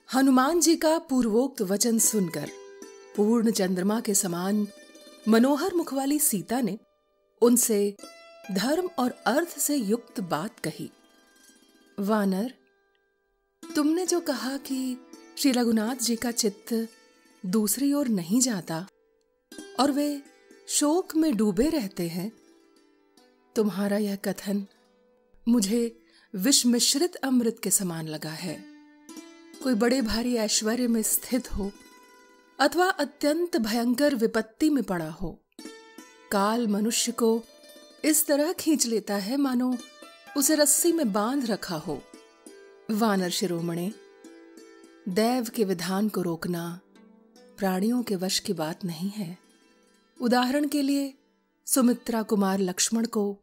हनुमान जी का पूर्वोक्त वचन सुनकर पूर्ण चंद्रमा के समान मनोहर मुख वाली सीता ने उनसे धर्म और अर्थ से युक्त बात कही। वानर, तुमने जो कहा कि श्री रघुनाथ जी का चित्त दूसरी ओर नहीं जाता और वे शोक में डूबे रहते हैं, तुम्हारा यह कथन मुझे विष मिश्रित अमृत के समान लगा है। कोई बड़े भारी ऐश्वर्य में स्थित हो अथवा अत्यंत भयंकर विपत्ति में पड़ा हो, काल मनुष्य को इस तरह खींच लेता है मानो उसे रस्सी में बांध रखा हो। वानर शिरोमणे, दैव के विधान को रोकना प्राणियों के वश की बात नहीं है। उदाहरण के लिए सुमित्रा कुमार लक्ष्मण को,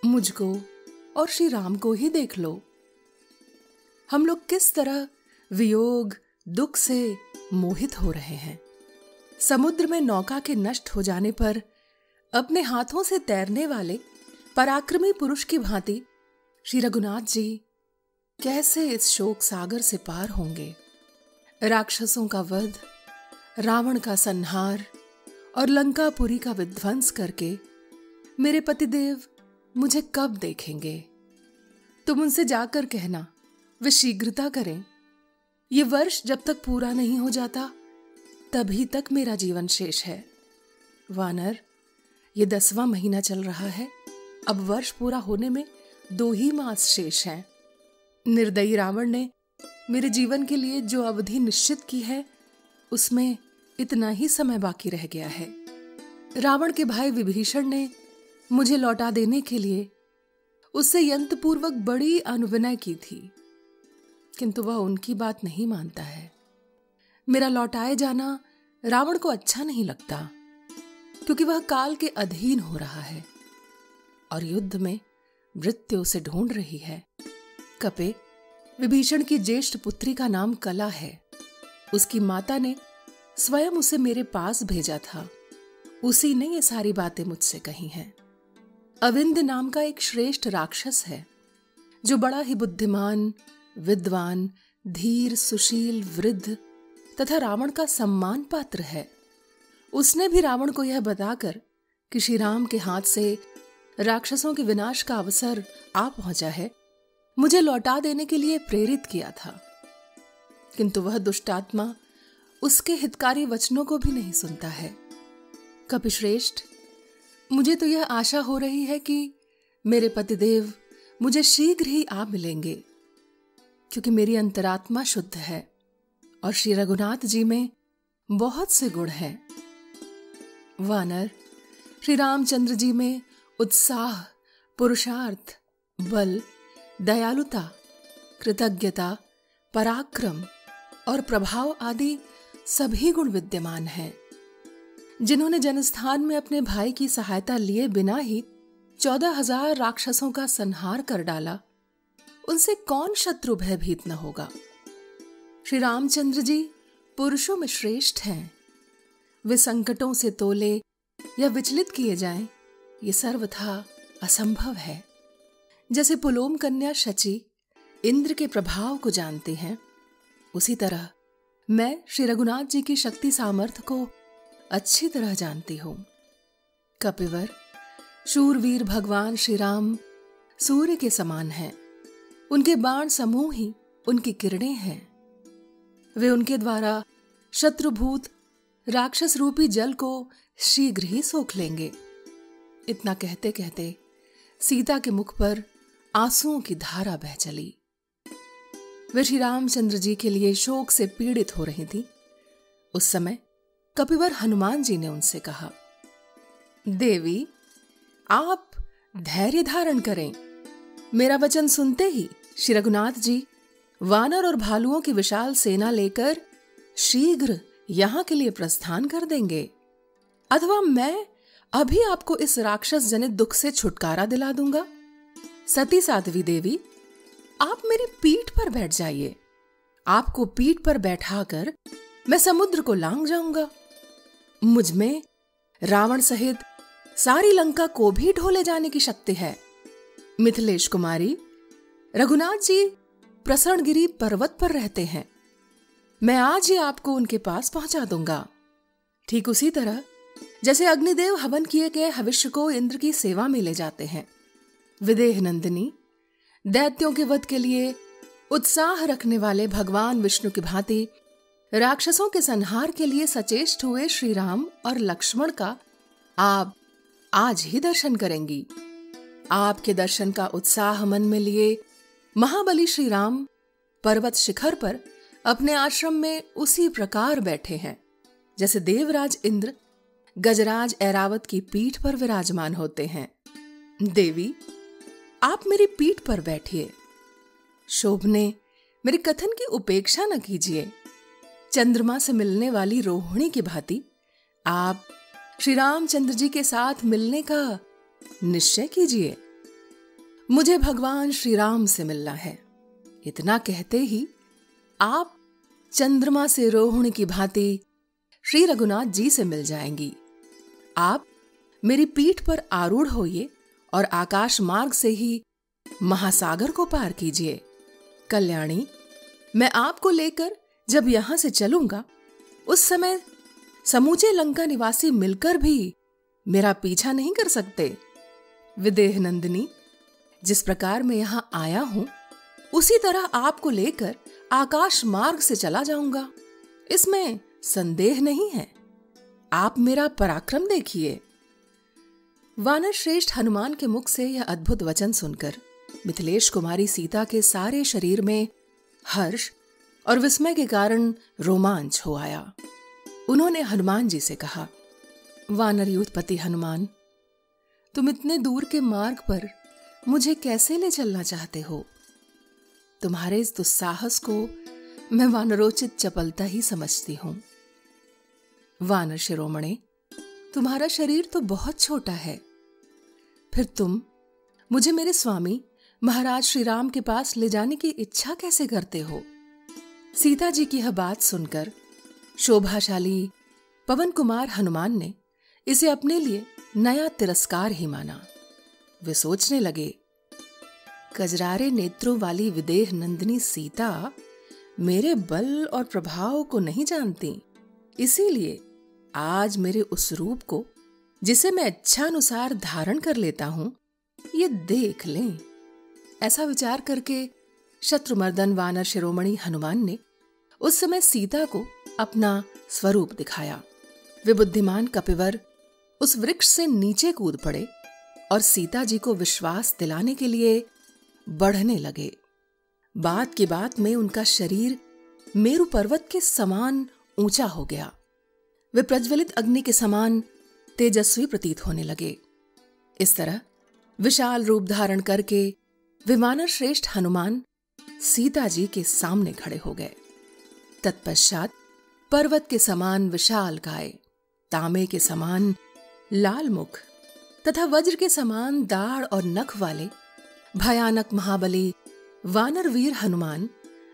मुझको और श्री राम को ही देख लो। हम लोग किस तरह वियोग दुख से मोहित हो रहे हैं। समुद्र में नौका के नष्ट हो जाने पर अपने हाथों से तैरने वाले पराक्रमी पुरुष की भांति श्री रघुनाथ जी कैसे इस शोक सागर से पार होंगे। राक्षसों का वध, रावण का संहार और लंकापुरी का विध्वंस करके मेरे पतिदेव मुझे कब देखेंगे? तुम उनसे जाकर कहना वे शीघ्रता करें। ये वर्ष जब तक पूरा नहीं हो जाता तभी तक मेरा जीवन शेष है। वानर, ये 10वां महीना चल रहा है। अब वर्ष पूरा होने में 2 ही मास शेष हैं। निर्दयी रावण ने मेरे जीवन के लिए जो अवधि निश्चित की है उसमें इतना ही समय बाकी रह गया है। रावण के भाई विभीषण ने मुझे लौटा देने के लिए उससे यंत्रपूर्वक बड़ी अनुविनय की थी, किंतु वह उनकी बात नहीं मानता है। मेरा लौटाए जाना रावण को अच्छा नहीं लगता, क्योंकि वह काल के अधीन हो रहा है और युद्ध में मृत्यु उसे ढूंढ रही है। कपे, विभीषण की ज्येष्ठ पुत्री का नाम कला है। उसकी माता ने स्वयं उसे मेरे पास भेजा था। उसी ने ये सारी बातें मुझसे कही हैं। अविंद नाम का एक श्रेष्ठ राक्षस है जो बड़ा ही बुद्धिमान, विद्वान, धीर, सुशील, वृद्ध तथा रावण का सम्मान पात्र है। उसने भी रावण को यह बताकर कि श्री राम के हाथ से राक्षसों के विनाश का अवसर आ पहुंचा है, मुझे लौटा देने के लिए प्रेरित किया था। किंतु वह दुष्टात्मा उसके हितकारी वचनों को भी नहीं सुनता है। कपिश्रेष्ठ, मुझे तो यह आशा हो रही है कि मेरे पतिदेव मुझे शीघ्र ही आ मिलेंगे, क्योंकि मेरी अंतरात्मा शुद्ध है और श्री रघुनाथ जी में बहुत से गुण हैं। वानर, श्री रामचंद्र जी में उत्साह, पुरुषार्थ, बल, दयालुता, कृतज्ञता, पराक्रम और प्रभाव आदि सभी गुण विद्यमान हैं। जिन्होंने जनस्थान में अपने भाई की सहायता लिए बिना ही 14,000 राक्षसों का संहार कर डाला, उनसे कौन शत्रु भयभीत न होगा। श्री रामचंद्र जी पुरुषों में श्रेष्ठ हैं। वे संकटों से तोले या विचलित किए जाएं, ये सर्वथा असंभव है। जैसे पुलोम कन्या शची इंद्र के प्रभाव को जानती हैं, उसी तरह मैं श्री रघुनाथ जी की शक्ति सामर्थ्य को अच्छी तरह जानती हूं। कपिवर, शूरवीर भगवान श्री राम सूर्य के समान हैं। उनके बाण समूह ही उनकी किरणें हैं। वे उनके द्वारा शत्रुभूत राक्षस रूपी जल को शीघ्र ही सोख लेंगे। इतना कहते कहते सीता के मुख पर आंसुओं की धारा बह चली। वे श्री रामचंद्र जी के लिए शोक से पीड़ित हो रही थी। उस समय कपिवर हनुमान जी ने उनसे कहा, देवी, आप धैर्य धारण करें। मेरा वचन सुनते ही श्री रघुनाथ जी वानर और भालुओं की विशाल सेना लेकर शीघ्र यहां के लिए प्रस्थान कर देंगे, अथवा मैं अभी आपको इस राक्षस जनित दुख से छुटकारा दिला दूंगा। सती साध्वी देवी, आप मेरी पीठ पर बैठ जाइए। आपको पीठ पर बैठाकर मैं समुद्र को लांघ जाऊंगा। मुझ में रावण सहित सारी लंका को भी ढोले जाने की शक्ति है। मिथिलेश कुमारी, रघुनाथ जी प्रसरणगिरी पर्वत पर रहते हैं। मैं आज ही आपको उनके पास पहुंचा दूंगा। ठीक उसी तरह जैसे अग्निदेव हवन किए गए हविष्य को इंद्र की सेवा में ले जाते हैं, विदेह नंदिनी दैत्यों के वध के लिए उत्साह रखने वाले भगवान विष्णु की भांति राक्षसों के संहार के लिए सचेष्ट हुए श्री राम और लक्ष्मण का आप आज ही दर्शन करेंगी। आपके दर्शन का उत्साह मन में लिए महाबली श्री राम पर्वत शिखर पर अपने आश्रम में उसी प्रकार बैठे हैं जैसे देवराज इंद्र गजराज ऐरावत की पीठ पर विराजमान होते हैं। देवी, आप मेरी पीठ पर बैठिए। शोभने मेरे कथन की उपेक्षा न कीजिए। चंद्रमा से मिलने वाली रोहिणी की भांति आप श्री रामचंद्र जी के साथ मिलने का निश्चय कीजिए। मुझे भगवान श्री राम से मिलना है। इतना कहते ही आप चंद्रमा से रोहिणी की भांति श्री रघुनाथ जी से मिल जाएंगी। आप मेरी पीठ पर आरूढ़ होइए और आकाश मार्ग से ही महासागर को पार कीजिए। कल्याणी, मैं आपको लेकर जब यहां से चलूंगा उस समय समूचे लंका निवासी मिलकर भी मेरा पीछा नहीं कर सकते। विदेह नंदिनी, जिस प्रकार मैं यहां आया हूं उसी तरह आपको लेकर आकाश मार्ग से चला जाऊंगा, इसमें संदेह नहीं है। आप मेरा पराक्रम देखिए। वानर श्रेष्ठ हनुमान के मुख से यह अद्भुत वचन सुनकर मिथिलेश कुमारी सीता के सारे शरीर में हर्ष और विस्मय के कारण रोमांच हो आया। उन्होंने हनुमान जी से कहा, वानर यूथपति हनुमान, तुम इतने दूर के मार्ग पर मुझे कैसे ले चलना चाहते हो? तुम्हारे इस दुस्साहस को मैं वानरोचित चपलता ही समझती हूं। वानर शिरोमणे, तुम्हारा शरीर तो बहुत छोटा है, फिर तुम मुझे मेरे स्वामी महाराज श्री राम के पास ले जाने की इच्छा कैसे करते हो? सीता जी की यह बात सुनकर शोभाशाली पवन कुमार हनुमान ने इसे अपने लिए नया तिरस्कार ही माना। वे सोचने लगे, कजरारे नेत्रों वाली विदेह नंदिनी सीता मेरे बल और प्रभाव को नहीं जानती, इसीलिए आज मेरे उस रूप को जिसे मैं इच्छानुसार धारण कर लेता हूं, ये देख लें। ऐसा विचार करके शत्रुमर्दन वानर शिरोमणि हनुमान ने उस समय सीता को अपना स्वरूप दिखाया। वे बुद्धिमान कपिवर उस वृक्ष से नीचे कूद पड़े और सीता जी को विश्वास दिलाने के लिए बढ़ने लगे। बात की बात में उनका शरीर मेरु पर्वत के समान ऊंचा हो गया। वे प्रज्वलित अग्नि के समान तेजस्वी प्रतीत होने लगे। इस तरह विशाल रूप धारण करके वे वानर श्रेष्ठ हनुमान सीता जी के सामने खड़े हो गए। तत्पश्चात पर्वत के समान विशाल काय, तांबे के समान लाल मुख तथा वज्र के समान दाढ़ और नख वाले भयानक महाबली वानर वीर हनुमान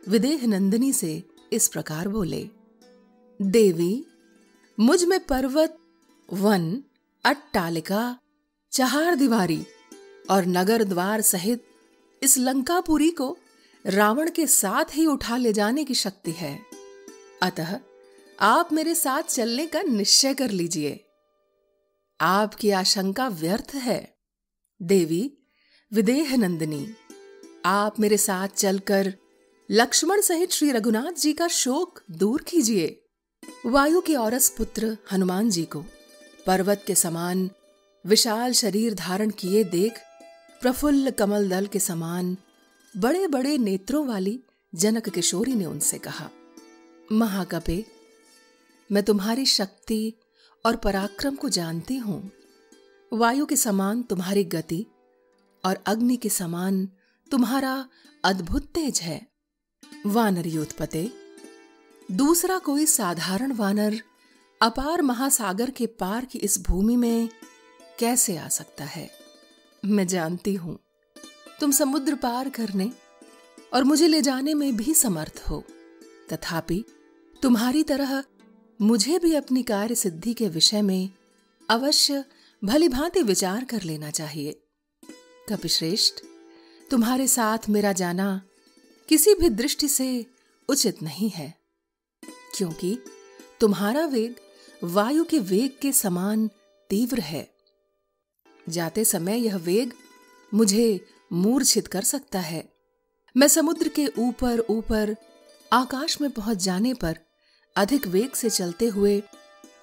विदेह नंदिनी से इस प्रकार बोले, देवी, मुझ में पर्वत, वन, अट्टालिका, चहार दीवारी और नगर द्वार सहित इस लंकापुरी को रावण के साथ ही उठा ले जाने की शक्ति है। अतः आप मेरे साथ चलने का निश्चय कर लीजिए। आपकी आशंका व्यर्थ है। देवी विदेह नंदिनी, आप मेरे साथ चलकर लक्ष्मण सहित श्री रघुनाथ जी का शोक दूर कीजिए। वायु के औरस पुत्र हनुमान जी को पर्वत के समान विशाल शरीर धारण किए देख प्रफुल्ल कमल दल के समान बड़े बड़े नेत्रों वाली जनक किशोरी ने उनसे कहा, महाकपे, मैं तुम्हारी शक्ति और पराक्रम को जानती हूं। वायु के समान तुम्हारी गति और अग्नि के समान तुम्हारा अद्भुत तेज है। वानर योत्पते, दूसरा कोई साधारण वानर अपार महासागर के पार की इस भूमि में कैसे आ सकता है? मैं जानती हूं तुम समुद्र पार करने और मुझे ले जाने में भी समर्थ हो, तथापि तुम्हारी तरह मुझे भी अपनी कार्य सिद्धि के विषय में अवश्य भली भांति विचार कर लेना चाहिए। कपिश्रेष्ठ, तुम्हारे साथ मेरा जाना किसी भी दृष्टि से उचित नहीं है। क्योंकि तुम्हारा वेग वायु के वेग के समान तीव्र है। जाते समय यह वेग मुझे मूर्छित कर सकता है। मैं समुद्र के ऊपर ऊपर आकाश में पहुंच जाने पर अधिक वेग से चलते हुए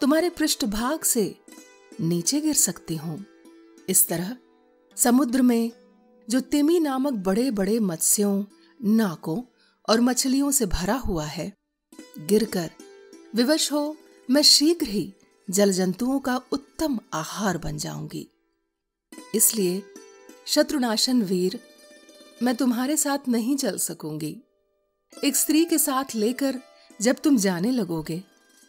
तुम्हारे पृष्ठभाग से नीचे गिर सकती हूं। इस तरह समुद्र में जो तिमी नामक बड़े बड़े मत्स्यों, नाकों और मछलियों से भरा हुआ है, गिरकर विवश हो मैं शीघ्र ही जल जंतुओं का उत्तम आहार बन जाऊंगी। इसलिए शत्रुनाशन वीर, मैं तुम्हारे साथ नहीं चल सकूंगी। एक स्त्री के साथ लेकर जब तुम जाने लगोगे,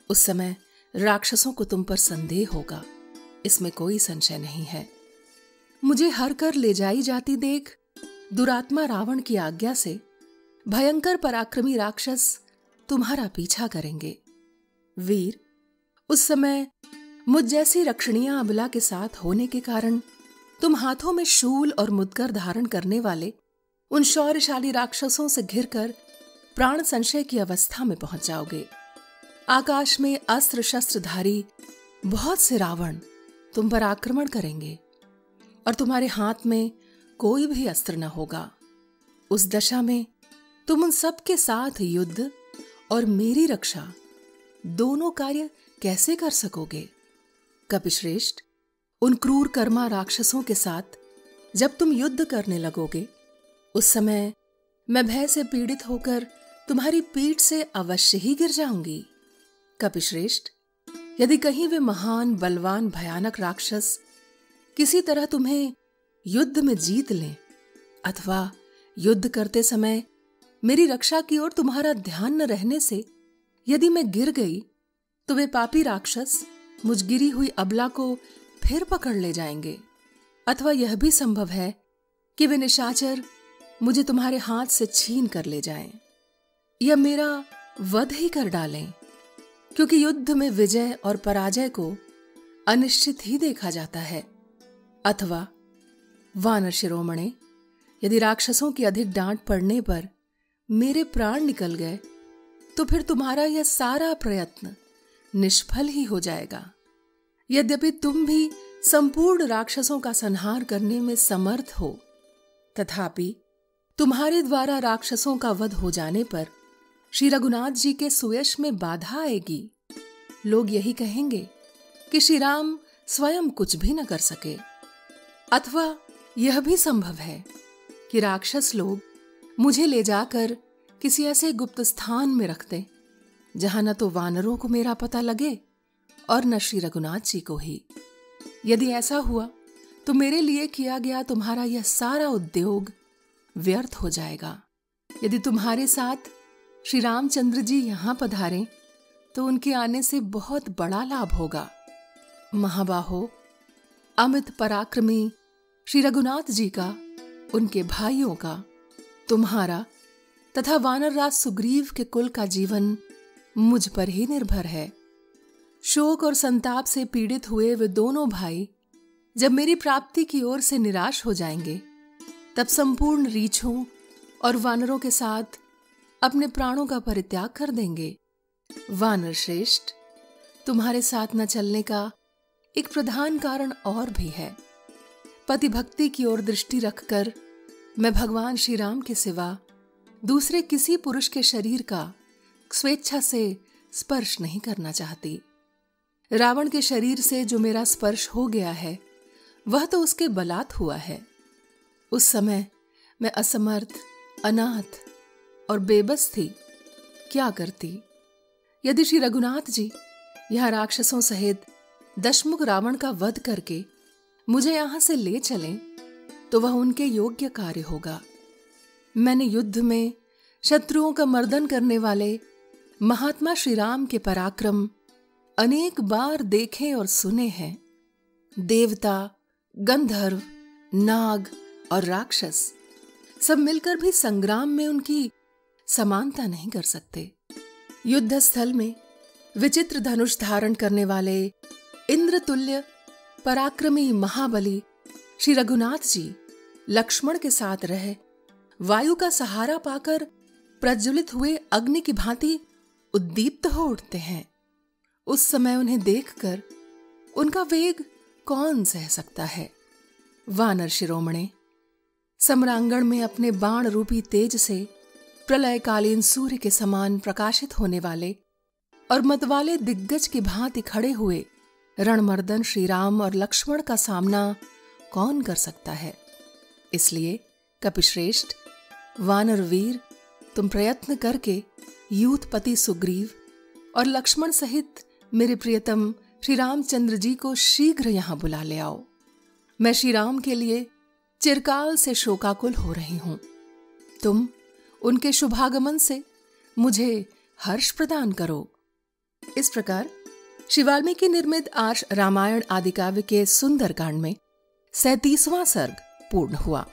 उस समय राक्षसों को तुम पर संदेह होगा, इसमें कोई संशय नहीं है। मुझे हर कर ले जाई जाती देख दुरात्मा रावण की आज्ञा से भयंकर पराक्रमी राक्षस तुम्हारा पीछा करेंगे। वीर, उस समय मुझ जैसी रक्षणीय अबला के साथ होने के कारण तुम हाथों में शूल और मुदगर धारण करने वाले उन शौर्यशाली राक्षसों से घिरकर प्राण संशय की अवस्था में पहुंच जाओगे। आकाश में अस्त्र शस्त्रधारी बहुत से रावण तुम पर आक्रमण करेंगे और तुम्हारे हाथ में कोई भी अस्त्र न होगा। उस दशा में तुम उन सब के साथ युद्ध और मेरी रक्षा दोनों कार्य कैसे कर सकोगे? कपिश्रेष्ठ, उन क्रूर कर्मा राक्षसों के साथ जब तुम युद्ध करने लगोगे, उस समय मैं भय से पीड़ित होकर तुम्हारी पीठ से अवश्य ही गिर जाऊंगी। कपिश्रेष्ठ, यदि कहीं वे महान बलवान भयानक राक्षस किसी तरह तुम्हें युद्ध में जीत लें अथवा युद्ध करते समय मेरी रक्षा की ओर तुम्हारा ध्यान न रहने से यदि मैं गिर गई, तो वे पापी राक्षस मुझ गिरी हुई अबला को फिर पकड़ ले जाएंगे। अथवा यह भी संभव है कि वे निशाचर मुझे तुम्हारे हाथ से छीन कर ले जाएं या मेरा वध ही कर डालें, क्योंकि युद्ध में विजय और पराजय को अनिश्चित ही देखा जाता है। अथवा वानर शिरोमणे, यदि राक्षसों की अधिक डांट पड़ने पर मेरे प्राण निकल गए, तो फिर तुम्हारा यह सारा प्रयत्न निष्फल ही हो जाएगा। यद्यपि तुम भी संपूर्ण राक्षसों का संहार करने में समर्थ हो, तथापि तुम्हारे द्वारा राक्षसों का वध हो जाने पर श्री रघुनाथ जी के सुयश में बाधा आएगी। लोग यही कहेंगे कि श्री राम स्वयं कुछ भी न कर सके। अथवा यह भी संभव है कि राक्षस लोग मुझे ले जाकर किसी ऐसे गुप्त स्थान में रख दें जहां न तो वानरों को मेरा पता लगे और न श्री रघुनाथ जी को ही। यदि ऐसा हुआ तो मेरे लिए किया गया तुम्हारा यह सारा उद्योग व्यर्थ हो जाएगा। यदि तुम्हारे साथ श्री रामचंद्र जी यहां पधारें तो उनके आने से बहुत बड़ा लाभ होगा। महाबाहो, अमित पराक्रमी श्री रघुनाथ जी का, उनके भाइयों का, तुम्हारा तथा वानरराज सुग्रीव के कुल का जीवन मुझ पर ही निर्भर है। शोक और संताप से पीड़ित हुए वे दोनों भाई जब मेरी प्राप्ति की ओर से निराश हो जाएंगे, तब संपूर्ण रीछों और वानरों के साथ अपने प्राणों का परित्याग कर देंगे। वानर श्रेष्ठ, तुम्हारे साथ न चलने का एक प्रधान कारण और भी है। पति भक्ति की ओर दृष्टि रखकर मैं भगवान श्री राम के सिवा दूसरे किसी पुरुष के शरीर का स्वेच्छा से स्पर्श नहीं करना चाहती। रावण के शरीर से जो मेरा स्पर्श हो गया है, वह तो उसके बलात् हुआ है। उस समय मैं असमर्थ, अनाथ और बेबस थी। क्या करती? यदि श्री रघुनाथ जी यहाँ राक्षसों सहित दशमुख रावण का वध करके मुझे यहां से ले चलें, तो वह उनके योग्य कार्य होगा। मैंने युद्ध में शत्रुओं का मर्दन करने वाले महात्मा श्री राम के पराक्रम अनेक बार देखे और सुने हैं। देवता, गंधर्व, नाग और राक्षस सब मिलकर भी संग्राम में उनकी समानता नहीं कर सकते। युद्ध स्थल में विचित्र धनुष धारण करने वाले इंद्रतुल्य पराक्रमी महाबली श्री रघुनाथ जी लक्ष्मण के साथ रह वायु का सहारा पाकर प्रज्वलित हुए अग्नि की भांति उद्दीप्त हो उठते हैं। उस समय उन्हें देखकर उनका वेग कौन सह सकता है। वानर शिरोमणे सम्रांगण में अपने बाण रूपी तेज से प्रलयकालीन सूर्य के समान प्रकाशित होने वाले और मतवाले दिग्गज की भांति खड़े हुए रणमर्दन श्री राम और लक्ष्मण का सामना कौन कर सकता है। इसलिए कपिश्रेष्ठ, वानर वीर, तुम प्रयत्न करके यूथपति सुग्रीव और लक्ष्मण सहित मेरे प्रियतम श्री रामचंद्र जी को शीघ्र यहां बुला ले आओ। मैं श्री राम के लिए चिरकाल से शोकाकुल हो रही हूं। तुम उनके शुभागमन से मुझे हर्ष प्रदान करो। इस प्रकार श्री वाल्मीकि निर्मित आर्ष रामायण आदि काव्य के सुंदरकांड में 37वां सर्ग पूर्ण हुआ।